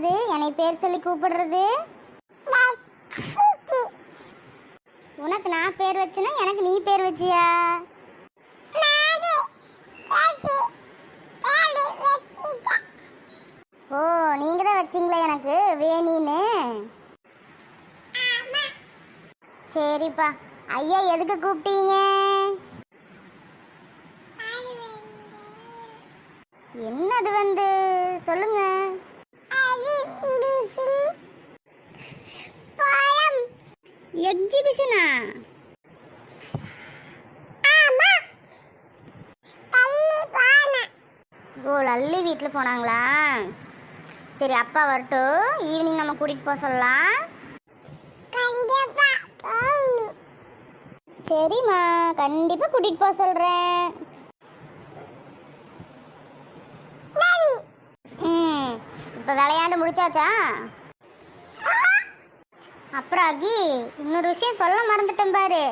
இது என்னை பேர் சொல்லி கூப்பிடுறது? உனக்கு நான் பேர் வச்சேன்னா எனக்கு நீ பேர் வச்சியா? ஓ, நீங்க தான் வச்சிங்களா எனக்கு வேணின்னு? சரிப்பா. ஐயா எதுக்கு கூப்பிட்டீங்க? என்னது வந்து சொல்லுங்க. எக்ஸிபிஷனா? ஓ, லல்லி வீட்டில் போனாங்களா? சரி, அப்பா வரட்டும், ஈவினிங் நம்ம கூட்டிகிட்டு போக சொல்லலாம். சரிம்மா, கண்டிப்பாக கூட்டிகிட்டு போக சொல்கிறேன். இப்போ விளையாண்டு முடிச்சாச்சா? அப்புறம் அகி, இன்னொரு விஷயம் சொல்ல மறந்துட்டேன் பாரு.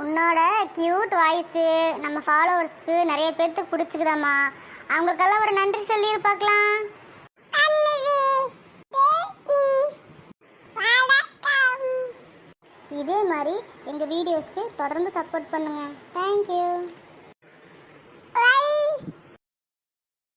உன்னோட கியூட் வாய்ஸு நம்ம ஃபாலோவர்ஸ்க்கு நிறைய பேர்த்துக்கு பிடிச்சிக்குதாம்மா. அவங்களுக்கெல்லாம் ஒரு நன்றி சொல்லி பார்க்கலாம். இதே மாதிரி எங்கள் வீடியோஸ்க்கு தொடர்ந்து சப்போர்ட் பண்ணுங்கள். தேங்க்யூ.